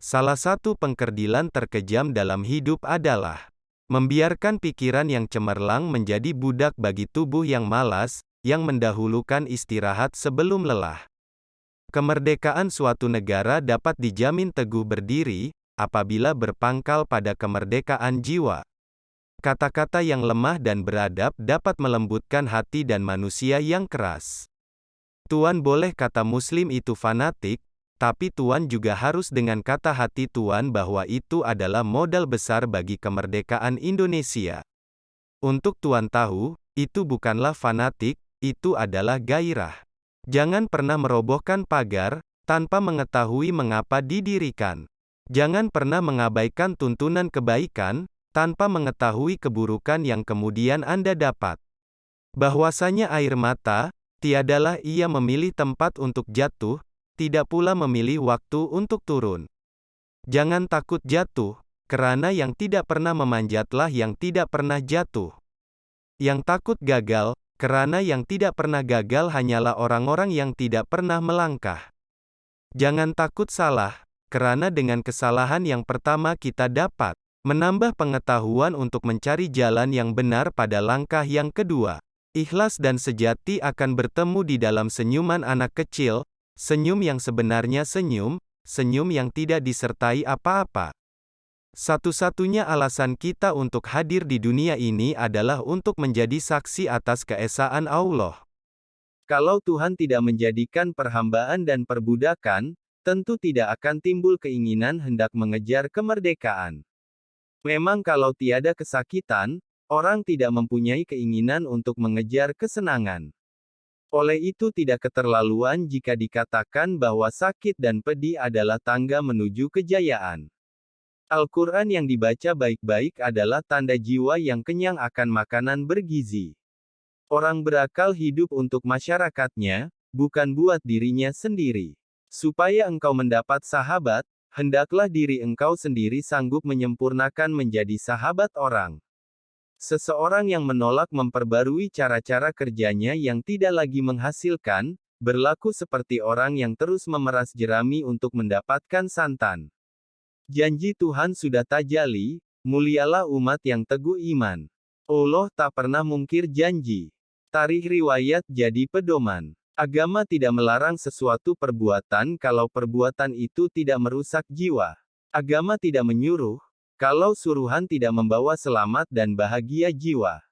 Salah satu pengkerdilan terkejam dalam hidup adalah membiarkan pikiran yang cemerlang menjadi budak bagi tubuh yang malas, yang mendahulukan istirahat sebelum lelah. Kemerdekaan suatu negara dapat dijamin teguh berdiri, apabila berpangkal pada kemerdekaan jiwa. Kata-kata yang lemah dan beradab dapat melembutkan hati dan manusia yang keras. Tuan boleh kata Muslim itu fanatik, tapi Tuan juga harus dengan kata hati Tuan bahwa itu adalah modal besar bagi kemerdekaan Indonesia. Untuk Tuan tahu, itu bukanlah fanatik, itu adalah gairah. Jangan pernah merobohkan pagar, tanpa mengetahui mengapa didirikan. Jangan pernah mengabaikan tuntunan kebaikan, tanpa mengetahui keburukan yang kemudian Anda dapat. Bahwasanya air mata, tiadalah ia memilih tempat untuk jatuh, tidak pula memilih waktu untuk turun. Jangan takut jatuh, karena yang tidak pernah memanjatlah yang tidak pernah jatuh. Yang takut gagal, karena yang tidak pernah gagal hanyalah orang-orang yang tidak pernah melangkah. Jangan takut salah, karena dengan kesalahan yang pertama kita dapat menambah pengetahuan untuk mencari jalan yang benar pada langkah yang kedua. Ikhlas dan sejati akan bertemu di dalam senyuman anak kecil, senyum yang sebenarnya senyum, senyum yang tidak disertai apa-apa. Satu-satunya alasan kita untuk hadir di dunia ini adalah untuk menjadi saksi atas keesaan Allah. Kalau Tuhan tidak menjadikan perhambaan dan perbudakan, tentu tidak akan timbul keinginan hendak mengejar kemerdekaan. Memang kalau tiada kesakitan, orang tidak mempunyai keinginan untuk mengejar kesenangan. Oleh itu tidak keterlaluan jika dikatakan bahwa sakit dan pedih adalah tangga menuju kejayaan. Al-Quran yang dibaca baik-baik adalah tanda jiwa yang kenyang akan makanan bergizi. Orang berakal hidup untuk masyarakatnya, bukan buat dirinya sendiri. Supaya engkau mendapat sahabat, hendaklah diri engkau sendiri sanggup menyempurnakan menjadi sahabat orang. Seseorang yang menolak memperbarui cara-cara kerjanya yang tidak lagi menghasilkan, berlaku seperti orang yang terus memeras jerami untuk mendapatkan santan. Janji Tuhan sudah tajali, mulialah umat yang teguh iman. Allah tak pernah mungkir janji. Tarikh riwayat jadi pedoman. Agama tidak melarang sesuatu perbuatan kalau perbuatan itu tidak merusak jiwa. Agama tidak menyuruh, kalau suruhan tidak membawa selamat dan bahagia jiwa.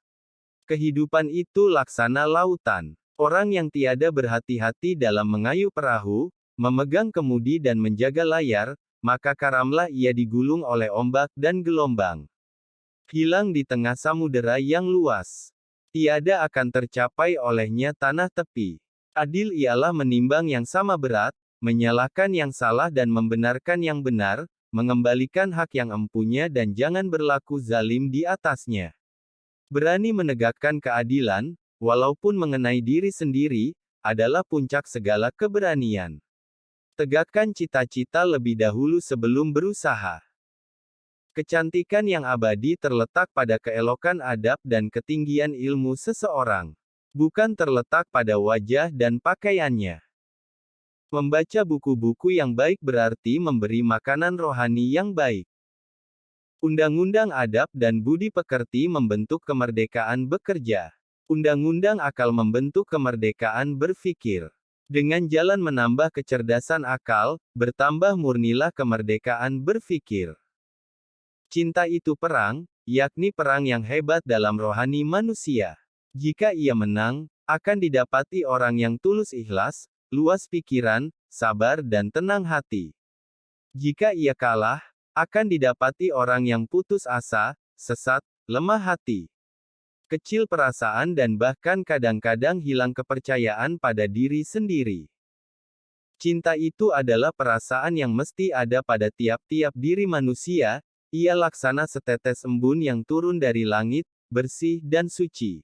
Kehidupan itu laksana lautan. Orang yang tiada berhati-hati dalam mengayuh perahu, memegang kemudi dan menjaga layar, maka karamlah ia digulung oleh ombak dan gelombang. Hilang di tengah samudera yang luas. Tiada akan tercapai olehnya tanah tepi. Adil ialah menimbang yang sama berat, menyalahkan yang salah dan membenarkan yang benar, mengembalikan hak yang empunya dan jangan berlaku zalim di atasnya. Berani menegakkan keadilan, walaupun mengenai diri sendiri, adalah puncak segala keberanian. Tegakkan cita-cita lebih dahulu sebelum berusaha. Kecantikan yang abadi terletak pada keelokan adab dan ketinggian ilmu seseorang. Bukan terletak pada wajah dan pakaiannya. Membaca buku-buku yang baik berarti memberi makanan rohani yang baik. Undang-undang adab dan budi pekerti membentuk kemerdekaan bekerja. Undang-undang akal membentuk kemerdekaan berpikir. Dengan jalan menambah kecerdasan akal, bertambah murnilah kemerdekaan berpikir. Cinta itu perang, yakni perang yang hebat dalam rohani manusia. Jika ia menang, akan didapati orang yang tulus ikhlas, luas pikiran, sabar dan tenang hati. Jika ia kalah, akan didapati orang yang putus asa, sesat, lemah hati, kecil perasaan dan bahkan kadang-kadang hilang kepercayaan pada diri sendiri. Cinta itu adalah perasaan yang mesti ada pada tiap-tiap diri manusia, ia laksana setetes embun yang turun dari langit, bersih dan suci.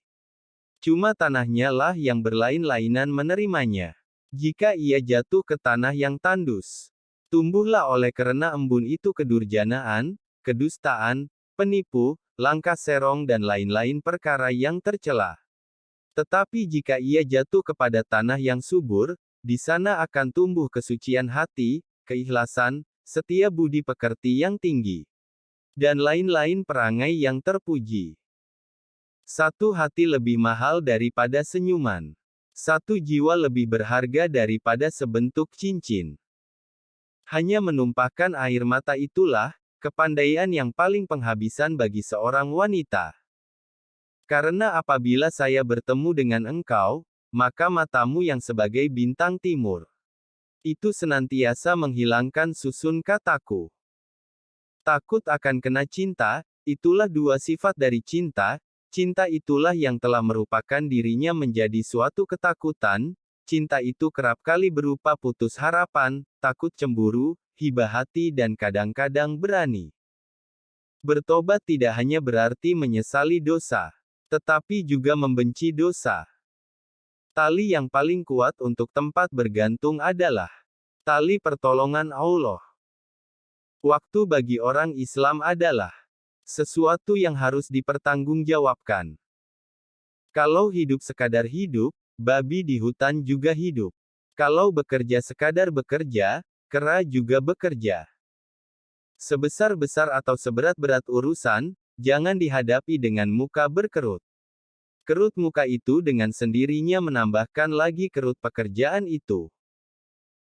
Cuma tanahnya lah yang berlain-lainan menerimanya. Jika ia jatuh ke tanah yang tandus, tumbuhlah oleh karena embun itu kedurjanaan, kedustaan, penipu, langkah serong dan lain-lain perkara yang tercela. Tetapi jika ia jatuh kepada tanah yang subur, di sana akan tumbuh kesucian hati, keikhlasan, setia budi pekerti yang tinggi, dan lain-lain perangai yang terpuji. Satu hati lebih mahal daripada senyuman. Satu jiwa lebih berharga daripada sebentuk cincin. Hanya menumpahkan air mata itulah kepandaian yang paling penghabisan bagi seorang wanita. Karena apabila saya bertemu dengan engkau, maka matamu yang sebagai bintang timur itu senantiasa menghilangkan susun kataku. Takut akan kena cinta, itulah dua sifat dari cinta. Cinta itulah yang telah merupakan dirinya menjadi suatu ketakutan. Cinta itu kerap kali berupa putus harapan, takut cemburu, hibah hati dan kadang-kadang berani. Bertobat tidak hanya berarti menyesali dosa, tetapi juga membenci dosa. Tali yang paling kuat untuk tempat bergantung adalah tali pertolongan Allah. Waktu bagi orang Islam adalah sesuatu yang harus dipertanggungjawabkan. Kalau hidup sekadar hidup, babi di hutan juga hidup. Kalau bekerja sekadar bekerja, kera juga bekerja. Sebesar-besar atau seberat-berat urusan, jangan dihadapi dengan muka berkerut. Kerut muka itu dengan sendirinya menambahkan lagi kerut pekerjaan itu.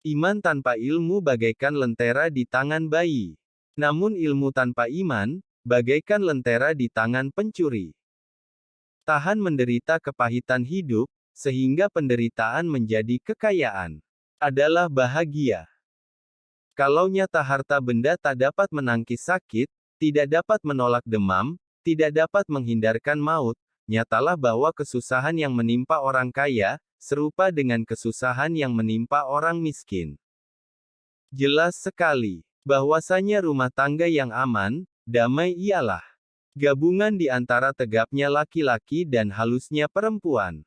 Iman tanpa ilmu bagaikan lentera di tangan bayi. Namun ilmu tanpa iman, bagaikan lentera di tangan pencuri. Tahan menderita kepahitan hidup, sehingga penderitaan menjadi kekayaan. Adalah bahagia. Kalau nyata harta benda tak dapat menangkis sakit, tidak dapat menolak demam, tidak dapat menghindarkan maut, nyatalah bahwa kesusahan yang menimpa orang kaya, serupa dengan kesusahan yang menimpa orang miskin. Jelas sekali, bahwasanya rumah tangga yang aman, damai ialah gabungan di antara tegapnya laki-laki dan halusnya perempuan.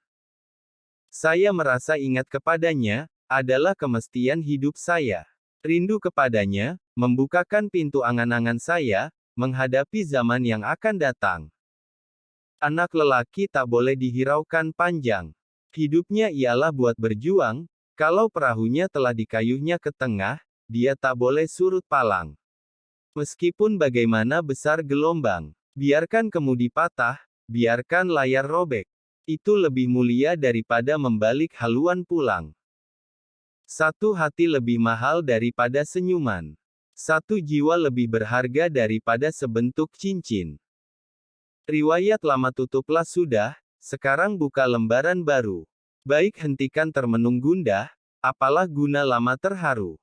Saya merasa ingat kepadanya, adalah kemestian hidup saya. Rindu kepadanya, membukakan pintu angan-angan saya, menghadapi zaman yang akan datang. Anak lelaki tak boleh dihiraukan panjang. Hidupnya ialah buat berjuang, kalau perahunya telah dikayuhnya ke tengah, dia tak boleh surut palang. Meskipun bagaimana besar gelombang, biarkan kemudi patah, biarkan layar robek. Itu lebih mulia daripada membalik haluan pulang. Satu hati lebih mahal daripada senyuman. Satu jiwa lebih berharga daripada sebentuk cincin. Riwayat lama tutuplah sudah, sekarang buka lembaran baru. Baik hentikan termenung gundah, apalah guna lama terharu.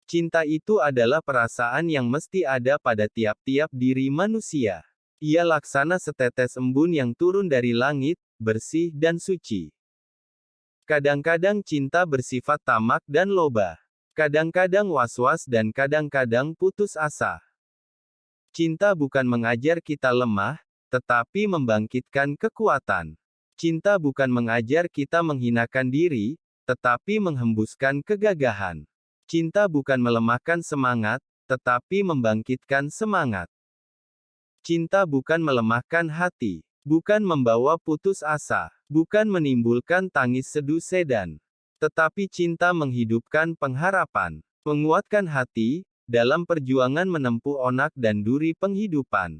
Cinta itu adalah perasaan yang mesti ada pada tiap-tiap diri manusia. Ia laksana setetes embun yang turun dari langit, bersih dan suci. Kadang-kadang cinta bersifat tamak dan loba. Kadang-kadang was-was dan kadang-kadang putus asa. Cinta bukan mengajar kita lemah, tetapi membangkitkan kekuatan. Cinta bukan mengajar kita menghinakan diri, tetapi menghembuskan kegagahan. Cinta bukan melemahkan semangat, tetapi membangkitkan semangat. Cinta bukan melemahkan hati, bukan membawa putus asa, bukan menimbulkan tangis sedu sedan. Tetapi cinta menghidupkan pengharapan, menguatkan hati, dalam perjuangan menempuh onak dan duri penghidupan.